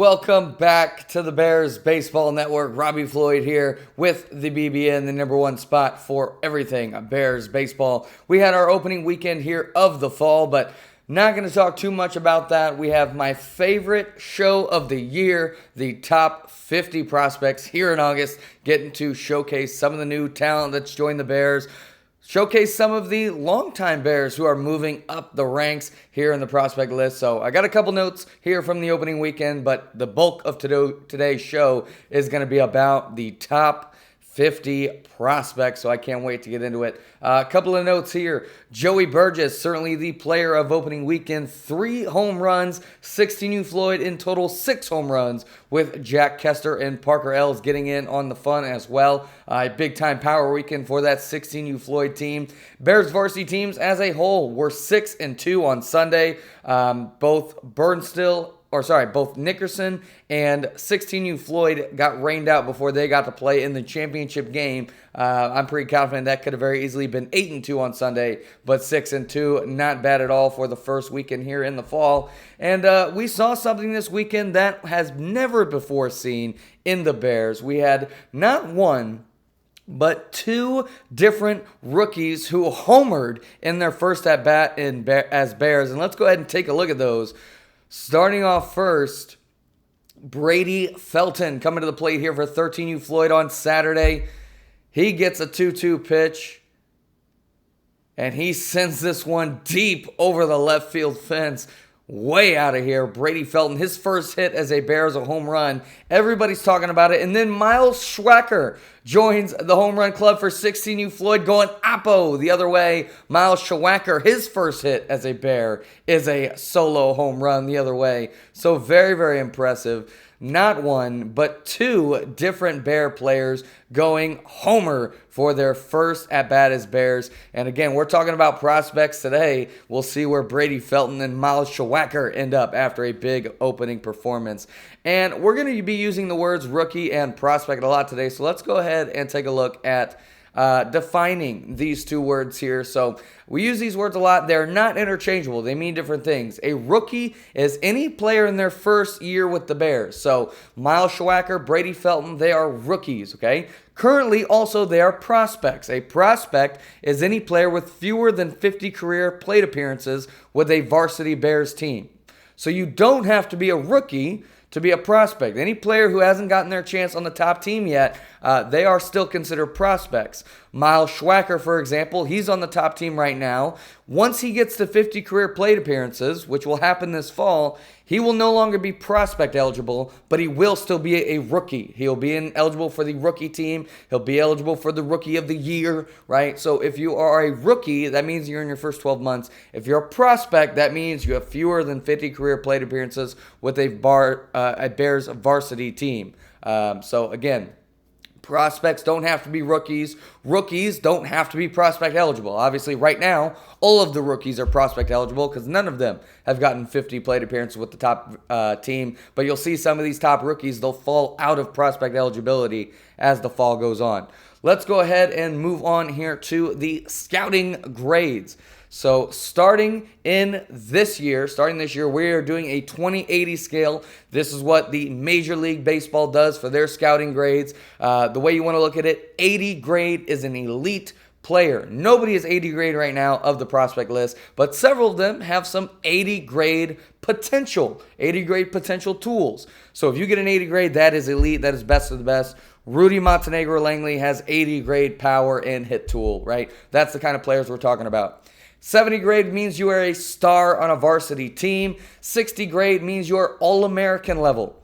Welcome back to the Bears Baseball Network. Robbie Floyd here with the BBN, the number one spot for everything Bears baseball. We had our opening weekend here of the fall, but not going to talk too much about that. We have my favorite show of the year, the top 50 prospects here in August, getting to showcase some of the new talent that's joined the Bears. Showcase some of the longtime Bears who are moving up the ranks here in the prospect list. So I got a couple notes here from the opening weekend, but the bulk of today's show is going to be about the top 50 prospects, so I can't wait to get into it. A couple of notes here. Joey Burgess, certainly the player of opening weekend, 3 home runs, 16U Floyd in total, 6 home runs, with Jack Kester and Parker Ells getting in on the fun as well. A big-time power weekend for that 16U Floyd team. Bears varsity teams as a whole were 6-2 on Sunday. Both Nickerson and 16U Floyd got rained out before they got to play in the championship game. I'm pretty confident that could have very easily been 8-2 on Sunday, but 6-2, not bad at all for the first weekend here in the fall. And we saw something this weekend that has never before seen in the Bears. We had not one, but 2 different rookies who homered in their first at-bat as Bears. And let's go ahead and take a look at those. Starting off first, Brady Felton coming to the plate here for 13U Floyd on Saturday. He gets a 2-2 pitch, and he sends this one deep over the left field fence. Way out of here. Brady Felton, his first hit as a Bear is a home run. Everybody's talking about it. And then Miles Schwacker joins the home run club for 16U Floyd, going oppo the other way. Miles Schwacker, his first hit as a Bear is a solo home run the other way. So very, very impressive. Not one, but 2 different Bear players going homer for their first at-bat as Bears. And again, we're talking about prospects today. We'll see where Brady Felton and Miles Schwacker end up after a big opening performance. And we're going to be using the words rookie and prospect a lot today. So let's go ahead and take a look at defining these 2 words here. So we use these words a lot. They're not interchangeable. They mean different things. A rookie is any player in their first year with the Bears. So Miles Schwacker, Brady Felton, they are rookies, okay? Currently, also, they are prospects. A prospect is any player with fewer than 50 career plate appearances with a varsity Bears team. So you don't have to be a rookie to be a prospect. Any player who hasn't gotten their chance on the top team yet, they are still considered prospects. Miles Schwacker, for example, he's on the top team right now. Once he gets to 50 career plate appearances, which will happen this fall, he will no longer be prospect eligible, but he will still be a rookie. He'll be eligible for the rookie team. He'll be eligible for the rookie of the year, right? So if you are a rookie, that means you're in your first 12 months. If you're a prospect, that means you have fewer than 50 career plate appearances with a Bears varsity team. So again, prospects don't have to be rookies. Rookies don't have to be prospect eligible. Obviously, right now, all of the rookies are prospect eligible because none of them have gotten 50 plate appearances with the top team. But you'll see some of these top rookies, they'll fall out of prospect eligibility as the fall goes on. Let's go ahead and move on here to the scouting grades. So starting this year, we are doing a 20/80 scale. This is what the Major League Baseball does for their scouting grades. The way you want to look at it, 80 grade is an elite player. Nobody is 80 grade right now of the prospect list, but several of them have some 80 grade potential tools. So if you get an 80 grade, that is elite, that is best of the best. Rudy Montenegro Langley has 80 grade power and hit tool, right? That's the kind of players we're talking about. 70 grade means you are a star on a varsity team. 60 grade means you're All-American level.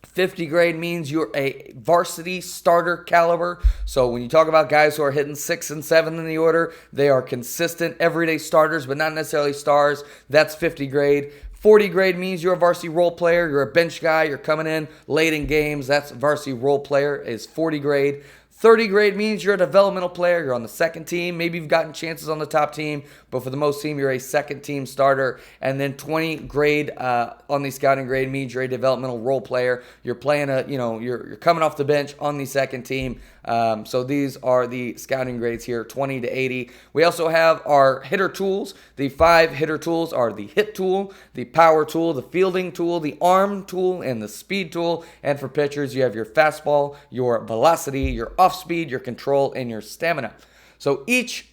50 grade means you're a varsity starter caliber. So when you talk about guys who are hitting 6 and 7 in the order, they are consistent everyday starters, but not necessarily stars. That's 50 grade. 40 grade means you're a varsity role player. You're a bench guy. You're coming in late in games. That's varsity role player is 40 grade. 30 grade means you're a developmental player. You're on the second team. Maybe you've gotten chances on the top team, but for the most team, you're a second team starter. And then 20 grade on the scouting grade means you're a developmental role player. You're playing you're coming off the bench on the second team. So these are the scouting grades here, 20 to 80. We also have our hitter tools. The 5 hitter tools are the hit tool, the power tool, the fielding tool, the arm tool, and the speed tool. And for pitchers, you have your fastball, your velocity, your off speed, your control, and your stamina. So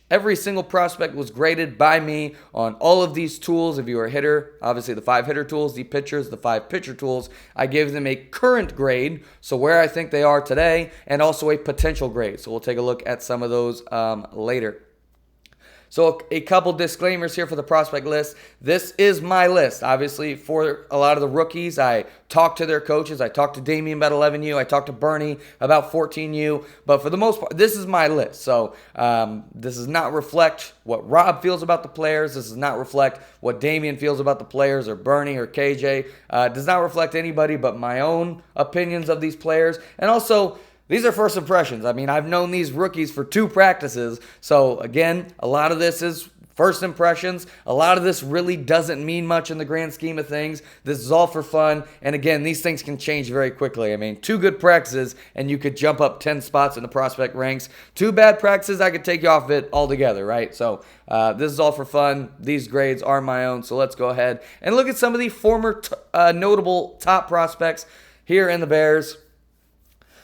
every single prospect was graded by me on all of these tools. If you were a hitter, obviously the 5 hitter tools, the pitchers, the 5 pitcher tools, I gave them a current grade, so where I think they are today, and also a potential grade. So we'll take a look at some of those later. So a couple disclaimers here for the prospect list. This is my list. Obviously, for a lot of the rookies, I talked to their coaches. I talked to Damian about 11U. I talked to Bernie about 14U. But for the most part, this is my list. So this does not reflect what Rob feels about the players. This does not reflect what Damian feels about the players, or Bernie or KJ. It does not reflect anybody but my own opinions of these players. And also, these are first impressions. I mean, I've known these rookies for 2 practices. So, again, a lot of this is first impressions. A lot of this really doesn't mean much in the grand scheme of things. This is all for fun. And, again, these things can change very quickly. I mean, 2 good practices, and you could jump up 10 spots in the prospect ranks. 2 bad practices, I could take you off it altogether, right? So, this is all for fun. These grades are my own. So, let's go ahead and look at some of the former notable top prospects here in the Bears.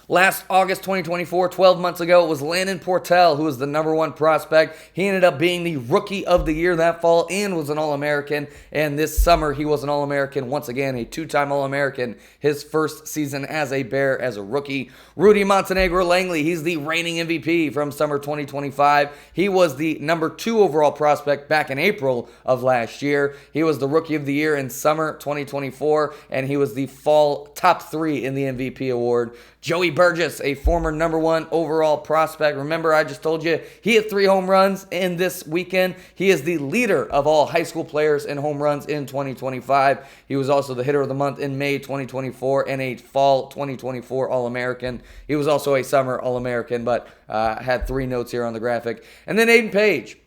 Last August 2024, 12 months ago, it was Landon Portell who was the number 1 prospect. He ended up being the Rookie of the Year that fall and was an All-American. And this summer, he was an All-American. Once again, a 2-time All-American. His first season as a Bear, as a rookie. Rudy Montenegro Langley, he's the reigning MVP from summer 2025. He was the number 2 overall prospect back in April of last year. He was the Rookie of the Year in summer 2024, and he was the fall top 3 in the MVP award. Joey Burgess, a former number 1 overall prospect. Remember, I just told you he hit 3 home runs in this weekend. He is the leader of all high school players in home runs in 2025. He was also the hitter of the month in May 2024 and a fall 2024 All-American. He was also a summer All-American, but had 3 notes here on the graphic. And then Aiden Page.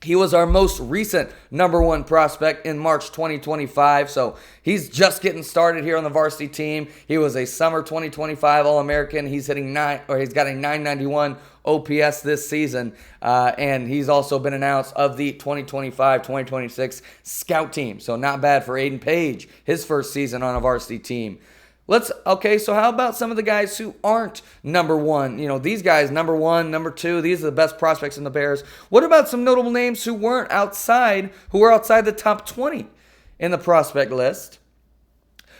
He was our most recent number 1 prospect in March 2025, so he's just getting started here on the varsity team. He was a summer 2025 All-American. He's got a 991 OPS this season, and he's also been announced of the 2025-2026 scout team. So not bad for Aiden Page, his first season on a varsity team. So how about some of the guys who aren't number 1? You know, these guys, number 1, number 2, these are the best prospects in the Bears. What about some notable names who were outside the top 20 in the prospect list?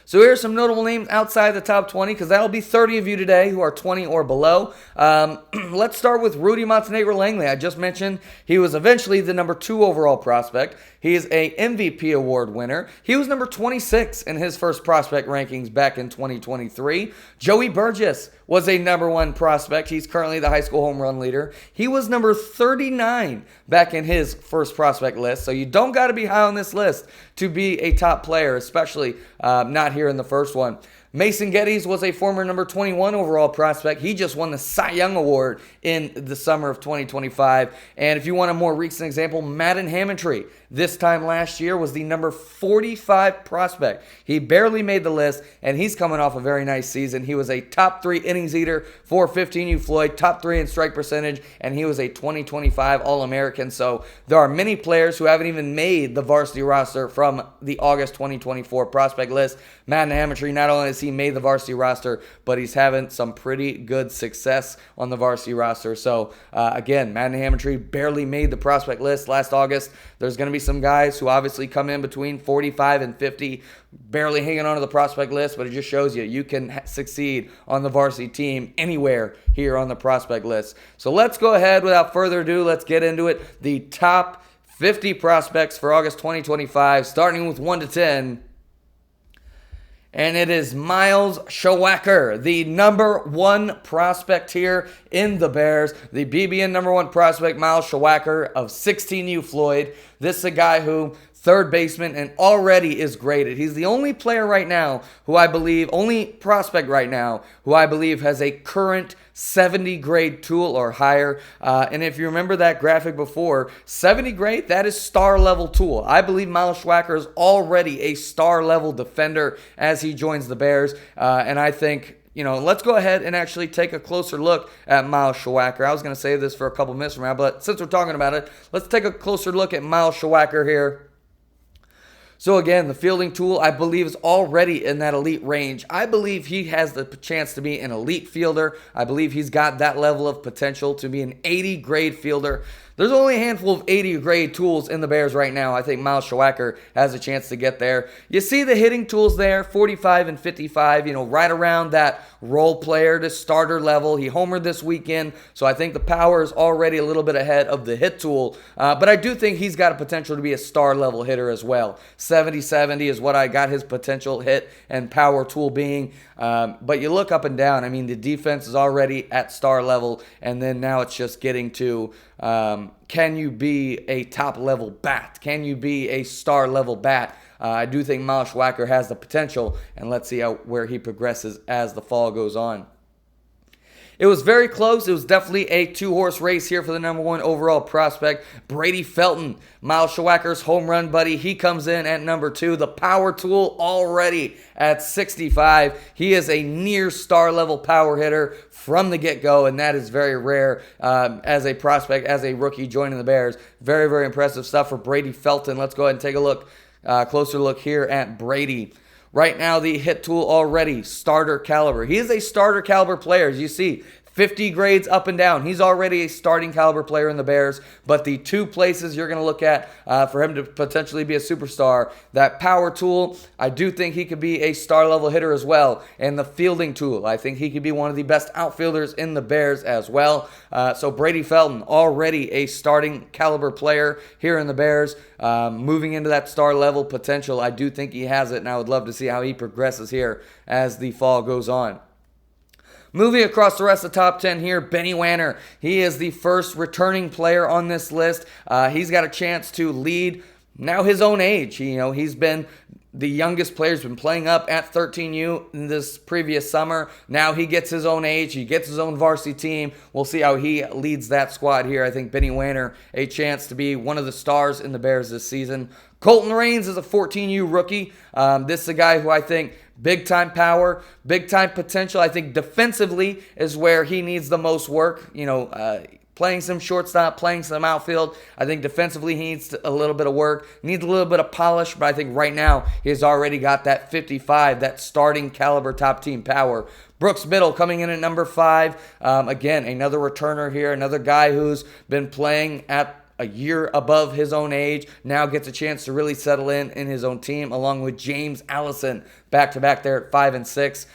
So here are some notable names outside the top 20, because that'll be 30 of you today who are 20 or below. Let's start with Rudy Montenegro Langley. I just mentioned he was eventually the number 2 overall prospect. He is a MVP award winner. He was number 26 in his first prospect rankings back in 2023. Joey Burgess was a number 1 prospect. He's currently the high school home run leader. He was number 39 back in his first prospect list. So you don't got to be high on this list to be a top player, especially not here in the first one. Mason Geddes was a former number 21 overall prospect. He just won the Cy Young Award in the summer of 2025. And if you want a more recent example, Madden Hammontree, this time last year, was the number 45 prospect. He barely made the list, and he's coming off a very nice season. He was a top 3 innings eater for 15U Floyd, top 3 in strike percentage, and he was a 2025 All-American. So there are many players who haven't even made the varsity roster from the August 2024 prospect list. Madden Hammontree, not only has he made the varsity roster, but he's having some pretty good success on the varsity roster. So, again, Madden Hammontree barely made the prospect list last August. There's going to be some guys who obviously come in between 45 and 50, barely hanging on to the prospect list, but it just shows you can succeed on the varsity team anywhere here on the prospect list. So let's go ahead, without further ado, let's get into it. The top 50 prospects for August 2025, starting with 1 to 10. And it is Miles Shawacker, the number 1 prospect here in the Bears. The BBN number 1 prospect, Miles Shawacker of 16U Floyd. This is a guy who third baseman, and already is graded. He's the only player right now who I believe, only prospect right now, who I believe has a current 70 grade tool or higher. And if you remember that graphic before, 70 grade, that is star level tool. I believe Miles Schwacker is already a star level defender as he joins the Bears. And I think, let's go ahead and actually take a closer look at Miles Schwacker. I was going to say this for a couple minutes from now, but since we're talking about it, let's take a closer look at Miles Schwacker here. So again, the fielding tool, I believe, is already in that elite range. I believe he has the chance to be an elite fielder. I believe he's got that level of potential to be an 80 grade fielder. There's only a handful of 80 grade tools in the Bears right now. I think Miles Schwacker has a chance to get there. You see the hitting tools there, 45 and 55, right around that role player to starter level. He homered this weekend, so I think the power is already a little bit ahead of the hit tool. But I do think he's got a potential to be a star level hitter as well. 70-70 is what I got his potential hit and power tool being. But you look up and down, the defense is already at star level, and then now it's just getting to can you be a top level bat? Can you be a star level bat? I do think Miles Schwacker has the potential, and let's see where he progresses as the fall goes on. It was very close. It was definitely a two-horse race here for the number one overall prospect, Brady Felton, Miles Schwacker's home run buddy. He comes in at number 2. The power tool already at 65. He is a near star level power hitter from the get-go, and that is very rare as a prospect, as a rookie joining the Bears. Very, very impressive stuff for Brady Felton. Let's go ahead and take a closer look here at Brady. Right now, the hit tool already, starter caliber. He is a starter caliber player, as you see. 50 grades up and down. He's already a starting caliber player in the Bears, but the two places you're going to look at for him to potentially be a superstar, that power tool, I do think he could be a star level hitter as well, and the fielding tool, I think he could be one of the best outfielders in the Bears as well. So Brady Felton, already a starting caliber player here in the Bears, moving into that star level potential. I do think he has it, and I would love to see how he progresses here as the fall goes on. Moving across the rest of the top 10 here, Benny Wanner. He is the first returning player on this list. He's got a chance to lead now his own age. He's been the youngest player. He's been playing up at 13U in this previous summer. Now he gets his own age. He gets his own varsity team. We'll see how he leads that squad here. I think Benny Wanner, a chance to be one of the stars in the Bears this season. Colton Raines is a 14U rookie. This is a guy who I think big-time power, big-time potential. I think defensively is where he needs the most work. Playing some shortstop, playing some outfield. I think defensively he needs a little bit of work, needs a little bit of polish, but I think right now he's already got that 55, that starting caliber top team power. Brooks Middle coming in at number 5. Again, another returner here, another guy who's been playing at a year above his own age, now gets a chance to really settle in his own team, along with James Allison, back-to-back there at 5 and 6.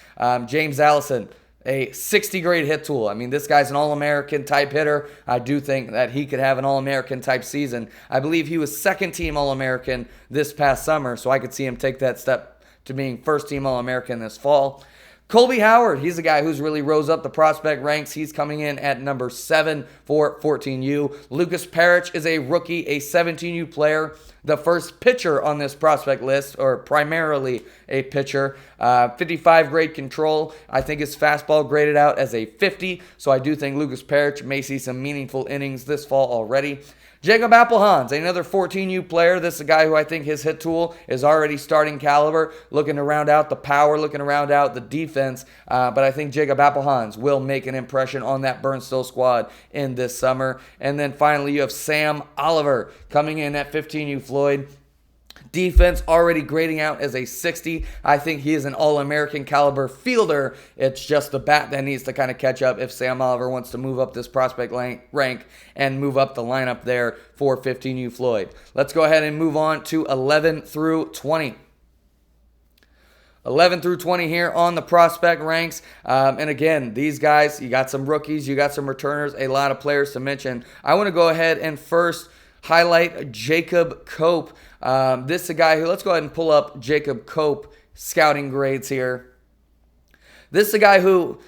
James Allison, a 60 grade hit tool. This guy's an All-American type hitter. I do think that he could have an All-American type season. I believe he was second team All-American this past summer, so I could see him take that step to being first team All-American this fall. Colby Howard, he's a guy who's really rose up the prospect ranks. He's coming in at number 7 for 14U. Lucas Parrish is a rookie, a 17U player, the first pitcher on this prospect list, or primarily a pitcher. 55 grade control. I think his fastball graded out as a 50, so I do think Lucas Parrish may see some meaningful innings this fall already. Jacob Applehans, another 14U player. This is a guy who I think his hit tool is already starting caliber, looking to round out the power, looking to round out the defense. But I think Jacob Applehans will make an impression on that Burnsville squad in this summer. And then finally, you have Sam Oliver coming in at 15U Floyd. Defense already grading out as a 60. I think he is an All-American caliber fielder. It's just the bat that needs to kind of catch up if Sam Oliver wants to move up this prospect rank and move up the lineup there for 15U Floyd. Let's go ahead and move on to 11 through 20. 11 through 20 here on the prospect ranks. And again, these guys, you got some rookies, you got some returners, a lot of players to mention. I want to go ahead and first highlight Jacob Cope. This is a guy who, let's go ahead and pull up Jacob Cope scouting grades here. This is a guy who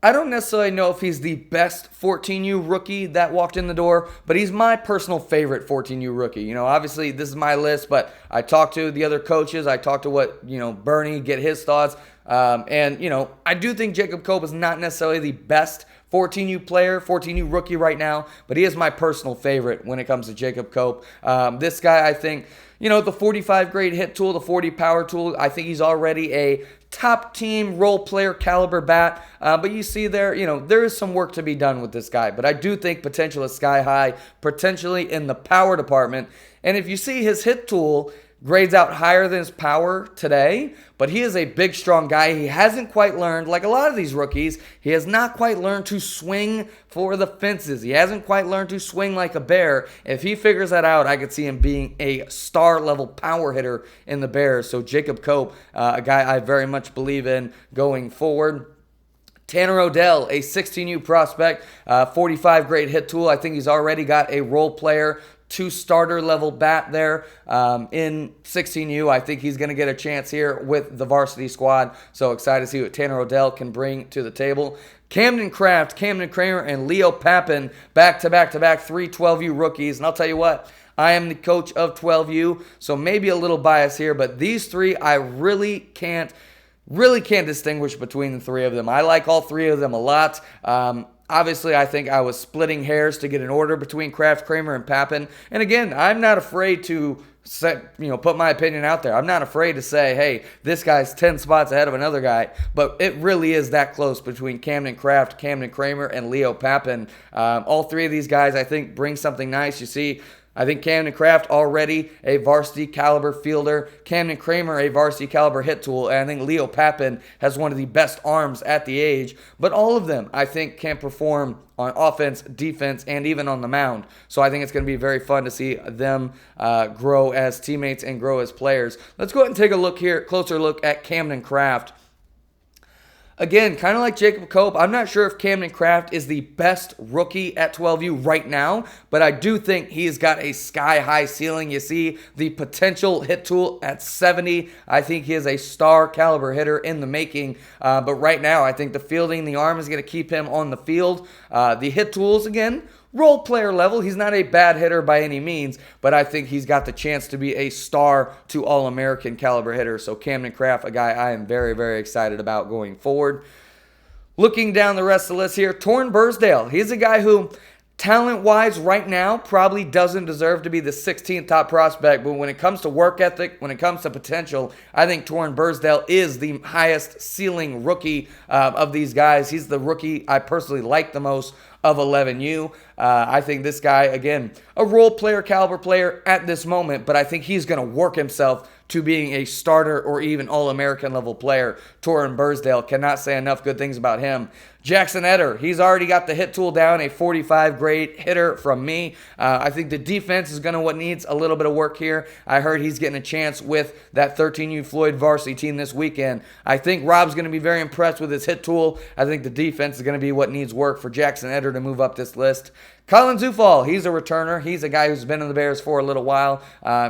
I don't necessarily know if he's the best 14U rookie that walked in the door, but he's my personal favorite 14U rookie. Obviously this is my list, but I talked to the other coaches. I talked to Bernie, get his thoughts. I do think Jacob Cope is not necessarily the best 14U player, 14U rookie right now, but he is my personal favorite when it comes to Jacob Cope. This guy, I think, the 45 grade hit tool, the 40 power tool, I think he's already a top team role player caliber bat. But you see there is some work to be done with this guy. But I do think potential is sky high, potentially in the power department. And if you see his hit tool grades out higher than his power today, but he is a big, strong guy. He hasn't quite learned, like a lot of these rookies, he has not quite learned to swing for the fences. He hasn't quite learned to swing like a Bear. If he figures that out, I could see him being a star-level power hitter in the Bears. So Jacob Cope, a guy I very much believe in going forward. Tanner Odell, a 16U prospect, 45 grade hit tool. I think he's already got a role player to starter level bat there in 16U. I think he's going to get a chance here with the varsity squad. So excited to see what Tanner Odell can bring to the table. Camden Kraft, Camden Kramer, and Leo Papin, back-to-back-to-back 3 12U rookies. And I'll tell you what, I am the coach of 12U, so maybe a little bias here, but these three I really can't distinguish between the three of them. I like all three of them a lot. Obviously, I think I was splitting hairs to get an order between Kraft, Kramer, and Papin. And again, I'm not afraid to put my opinion out there. I'm not afraid to say, hey, this guy's 10 spots ahead of another guy. But it really is that close between Camden Kraft, Camden Kramer, and Leo Papin. All three of these guys, I think, bring something nice. You see, I think Camden Kraft already a varsity caliber fielder. Camden Kramer a varsity caliber hit tool. And I think Leo Papin has one of the best arms at the age. But all of them, I think, can perform on offense, defense, and even on the mound. So I think it's going to be very fun to see them grow as teammates and grow as players. Let's go ahead and take a closer look at Camden Kraft. Again, kind of like Jacob Cope, I'm not sure if Camden Kraft is the best rookie at 12U right now, but I do think he's got a sky-high ceiling. You see the potential hit tool at 70. I think he is a star caliber hitter in the making, but right now I think the fielding, the arm is going to keep him on the field. The hit tools, again, role player level. He's not a bad hitter by any means, but I think he's got the chance to be a star to All-American caliber hitter. So Camden Kraft, a guy I am very, very excited about going forward. Looking down the rest of the list here, Torrin Bursdale. He's a guy who, talent-wise, right now, probably doesn't deserve to be the 16th top prospect, but when it comes to work ethic, when it comes to potential, I think Torrin Bursdale is the highest ceiling rookie of these guys. He's the rookie I personally like the most of 11U. I think this guy, again, a role player, caliber player at this moment, but I think he's going to work himself to being a starter or even All-American level player. Torrin Bursdale, cannot say enough good things about him. Jackson Etter, he's already got the hit tool down, a 45 grade hitter from me. I think the defense is going to what needs a little bit of work here. I heard he's getting a chance with that 13U Floyd varsity team this weekend. I think Rob's going to be very impressed with his hit tool. I think the defense is going to be what needs work for Jackson Etter to move up this list. Colin Zufall, he's a returner. He's a guy who's been in the Bears for a little while.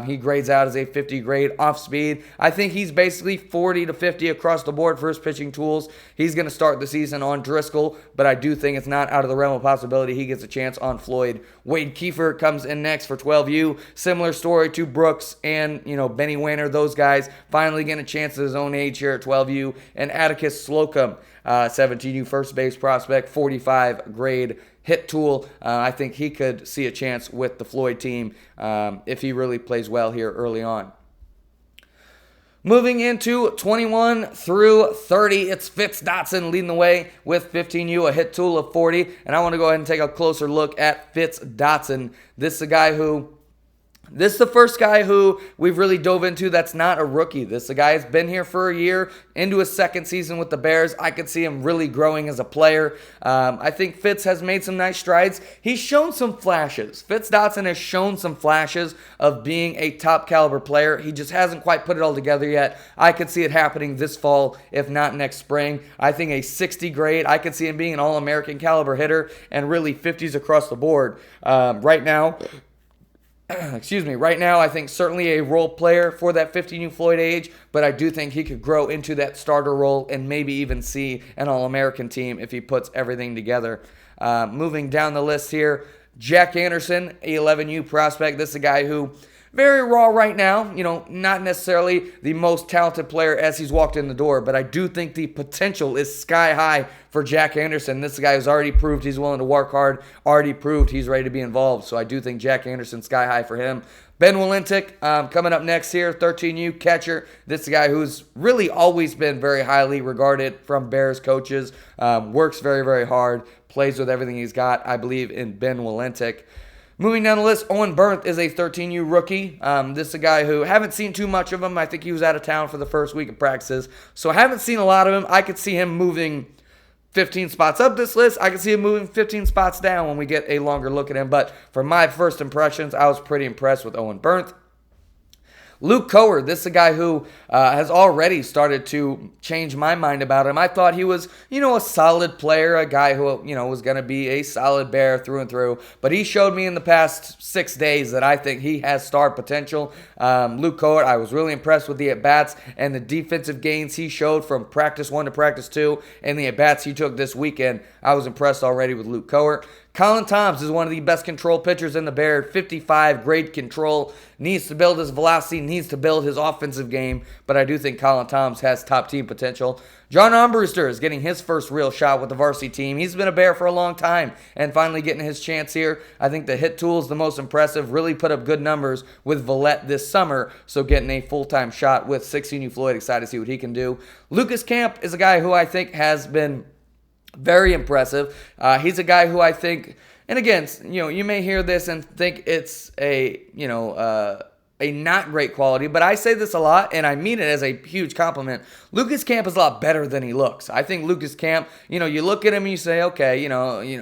He grades out as a 50 grade off speed. I think he's basically 40 to 50 across the board for his pitching tools. He's going to start the season on Driscoll, but I do think it's not out of the realm of possibility he gets a chance on Floyd. Wade Kiefer comes in next for 12U. Similar story to Brooks and, Benny Wanner. Those guys finally getting a chance at his own age here at 12U. And Atticus Slocum, 17U first base prospect, 45 grade hit tool. I think he could see a chance with the Floyd team if he really plays well here early on. Moving into 21 through 30, it's Fitz Dotson leading the way with 15U, a hit tool of 40. And I want to go ahead and take a closer look at Fitz Dotson. This is the first guy who we've really dove into that's not a rookie. This is a guy who's been here for a year, into his second season with the Bears. I could see him really growing as a player. I think Fitz has made some nice strides. He's shown some flashes. Fitz Dotson has shown some flashes of being a top caliber player. He just hasn't quite put it all together yet. I could see it happening this fall, if not next spring. I think a 60 grade, I could see him being an All-American caliber hitter and really 50s across the board. Right now, excuse me, right now I think certainly a role player for that 15U Floyd age, but I do think he could grow into that starter role and maybe even see an All-American team if he puts everything together. Moving down the list here, Jack Anderson, a 11U prospect. This is a guy who very raw right now, not necessarily the most talented player as he's walked in the door, but I do think the potential is sky high for Jack Anderson. This is a guy who's already proved he's willing to work hard, already proved he's ready to be involved. So I do think Jack Anderson, sky high for him. Ben Walentic, coming up next here, 13U catcher. This is a guy who's really always been very highly regarded from Bears coaches, works very, very hard, plays with everything he's got. I believe in Ben Walentic. Moving down the list, Owen Bernth is a 13U rookie. This is a guy who haven't seen too much of him. I think he was out of town for the first week of practices, so I haven't seen a lot of him. I could see him moving 15 spots up this list. I could see him moving 15 spots down when we get a longer look at him. But for my first impressions, I was pretty impressed with Owen Bernth. Luke Coer, this is a guy who has already started to change my mind about him. I thought he was, a solid player, a guy who, was going to be a solid Bear through and through. But he showed me in the past 6 days that I think he has star potential. Luke Coer, I was really impressed with the at-bats and the defensive gains he showed from practice 1 to practice 2 and the at-bats he took this weekend. I was impressed already with Luke Coer. Colin Toms is one of the best control pitchers in the Bear. 55, great control. Needs to build his velocity, needs to build his offensive game, but I do think Colin Toms has top team potential. John Armbruster is getting his first real shot with the varsity team. He's been a Bear for a long time and finally getting his chance here. I think the hit tool is the most impressive. Really put up good numbers with Vallette this summer, so getting a full-time shot with 16U Floyd. Excited to see what he can do. Lucas Camp is a guy who I think has been very impressive. He's a guy who I think, and again, you may hear this and think it's a not great quality, but I say this a lot, and I mean it as a huge compliment. Lucas Camp is a lot better than he looks. I think Lucas Camp, you look at him and you say, okay,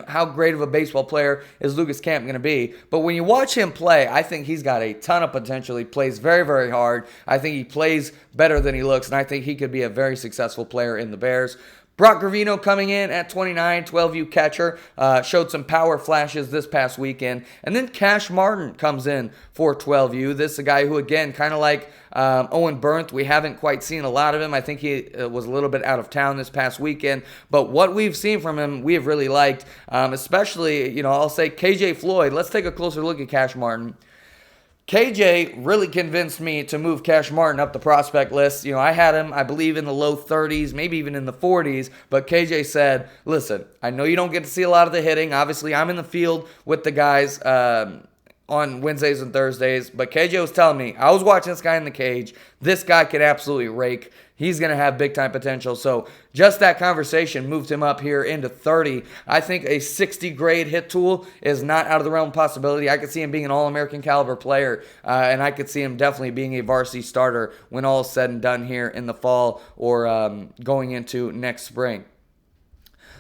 how great of a baseball player is Lucas Camp going to be? But when you watch him play, I think he's got a ton of potential. He plays very, very hard. I think he plays better than he looks, and I think he could be a very successful player in the Bears. Brock Gravino coming in at 29, 12U catcher, showed some power flashes this past weekend. And then Cash Martin comes in for 12U. This is a guy who, again, kind of like Owen Bernth, we haven't quite seen a lot of him. I think he was a little bit out of town this past weekend. But what we've seen from him, we have really liked, especially, I'll say KJ Floyd. Let's take a closer look at Cash Martin. KJ really convinced me to move Cash Martin up the prospect list. I had him, I believe, in the low 30s, maybe even in the 40s. But KJ said, listen, I know you don't get to see a lot of the hitting. Obviously, I'm in the field with the guys on Wednesdays and Thursdays. But KJ was telling me, I was watching this guy in the cage. This guy could absolutely rake. He's going to have big-time potential. So just that conversation moved him up here into 30. I think a 60-grade hit tool is not out of the realm of possibility. I could see him being an All-American caliber player, and I could see him definitely being a varsity starter when all is said and done here in the fall or going into next spring.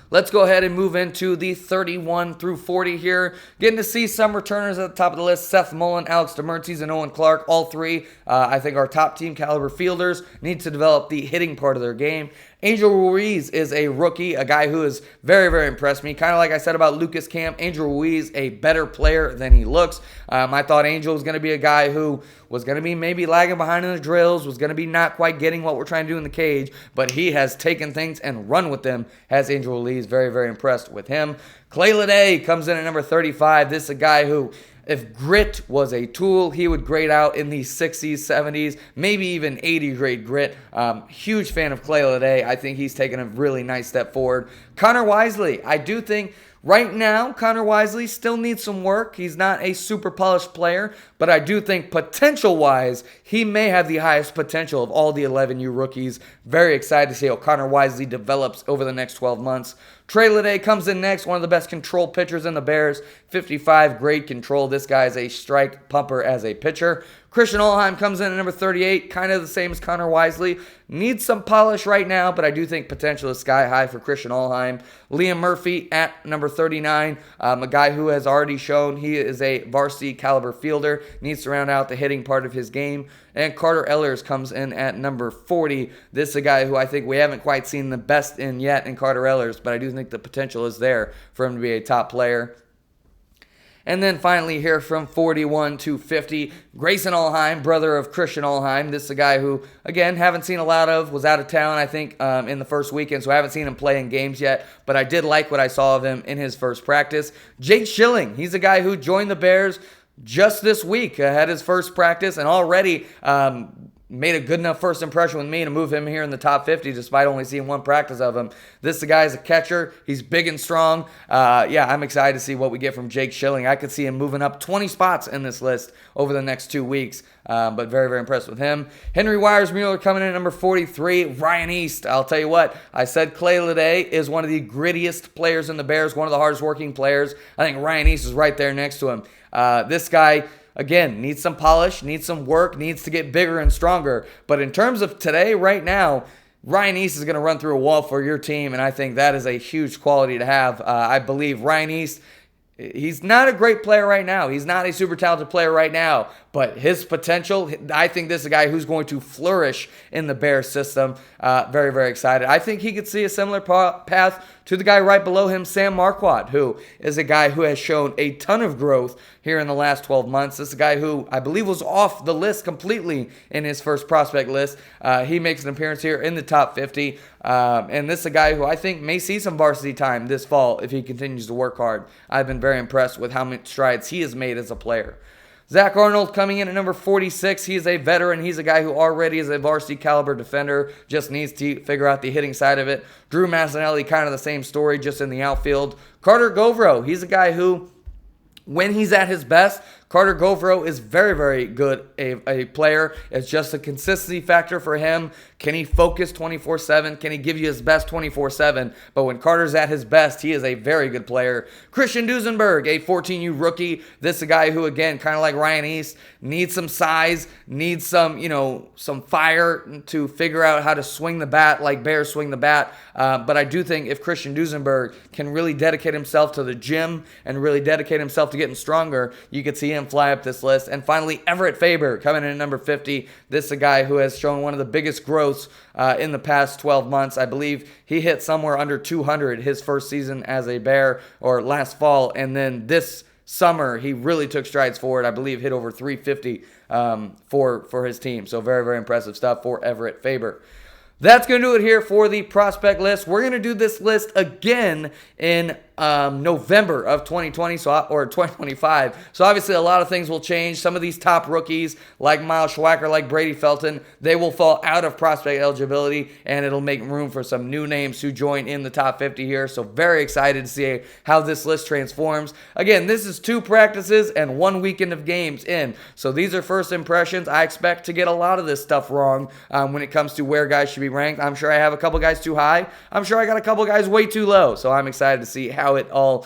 Let's go ahead and move into the 31 through 40 here. Getting to see some returners at the top of the list. Seth Mullen, Alex DeMertzes, and Owen Clark. All three, I think, are top team caliber fielders. Need to develop the hitting part of their game. Angel Ruiz is a rookie, a guy who has very, very impressed me. Kind of like I said about Lucas Camp, Angel Ruiz, a better player than he looks. I thought Angel was going to be a guy who was going to be maybe lagging behind in the drills, was going to be not quite getting what we're trying to do in the cage, but he has taken things and run with them, has Angel Ruiz. Very, very impressed with him. Clay Lede comes in at number 35. This is a guy who, if grit was a tool, he would grade out in the 60s, 70s, maybe even 80 grade grit. Huge fan of Clay Lede. I think he's taken a really nice step forward. Connor Wisely, I do think right now Connor Wisely still needs some work. He's not a super polished player, but I do think potential-wise, he may have the highest potential of all the 11U rookies. Very excited to see how Connor Wisely develops over the next 12 months. Trey Lede comes in next, one of the best control pitchers in the Bears. 55, great control. This guy is a strike pumper as a pitcher. Christian Allheim comes in at number 38, kind of the same as Connor Wisely. Needs some polish right now, but I do think potential is sky high for Christian Allheim. Liam Murphy at number 39, a guy who has already shown he is a varsity caliber fielder. Needs to round out the hitting part of his game. And Carter Ellers comes in at number 40. This is a guy who I think we haven't quite seen the best in yet in Carter Ellers, but I do think the potential is there for him to be a top player. And then finally here from 41 to 50, Grayson Allheim, brother of Christian Allheim. This is a guy who, again, haven't seen a lot of, was out of town, I think, in the first weekend, so I haven't seen him play in games yet, but I did like what I saw of him in his first practice. Jake Schilling, he's a guy who joined the Bears just this week, had his first practice, and already made a good enough first impression with me to move him here in the top 50 despite only seeing one practice of him. This guy is a catcher. He's big and strong. I'm excited to see what we get from Jake Schilling. I could see him moving up 20 spots in this list over the next 2 weeks, but very, very impressed with him. Henry Wires-Mueller coming in at number 43. Ryan East, I'll tell you what, I said Clay Lede is one of the grittiest players in the Bears, one of the hardest working players. I think Ryan East is right there next to him. This guy, again, needs some polish, needs some work, needs to get bigger and stronger. But in terms of today, right now, Ryan East is going to run through a wall for your team, and I think that is a huge quality to have. I believe Ryan East, he's not a great player right now. He's not a super talented player right now, but his potential, I think this is a guy who's going to flourish in the Bears system. Very, very excited. I think he could see a similar path to the guy right below him, Sam Marquardt, who is a guy who has shown a ton of growth here in the last 12 months. This is a guy who I believe was off the list completely in his first prospect list. He makes an appearance here in the top 50. And this is a guy who I think may see some varsity time this fall if he continues to work hard. I've been very impressed with how many strides he has made as a player. Zach Arnold coming in at number 46. He is a veteran. He's a guy who already is a varsity caliber defender, just needs to figure out the hitting side of it. Drew Massinelli, kind of the same story, just in the outfield. Carter Govro, he's a guy who, when he's at his best, Carter Govro is very, very good a player. It's just a consistency factor for him. Can he focus 24/7? Can he give you his best 24/7? But when Carter's at his best, he is a very good player. Christian Duesenberg, a 14U rookie. This is a guy who, again, kind of like Ryan East, needs some size, needs some, some fire to figure out how to swing the bat like Bears swing the bat. But I do think if Christian Duesenberg can really dedicate himself to the gym and really dedicate himself to getting stronger, you could see him fly up this list. And finally, Everett Faber coming in at number 50. This is a guy who has shown one of the biggest growths in the past 12 months. I believe he hit somewhere under 200 his first season as a Bear, or last fall, and then this summer he really took strides forward. I believe hit over 350 for his team. So very, very impressive stuff for Everett Faber. That's going to do it here for the prospect list. We're going to do this list again in November of 2020 or 2025. So obviously a lot of things will change. Some of these top rookies like Miles Schwacker, like Brady Felton, they will fall out of prospect eligibility, and it'll make room for some new names who join in the top 50 here. So very excited to see how this list transforms. Again, this is 2 practices and 1 weekend of games in. So these are first impressions. I expect to get a lot of this stuff wrong when it comes to where guys should be ranked. I'm sure I have a couple guys too high. I'm sure I got a couple guys way too low. So I'm excited to see how it all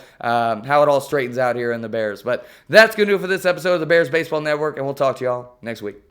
straightens out here in the Bears. But that's going to do it for this episode of the Bears Baseball Network, and we'll talk to y'all next week.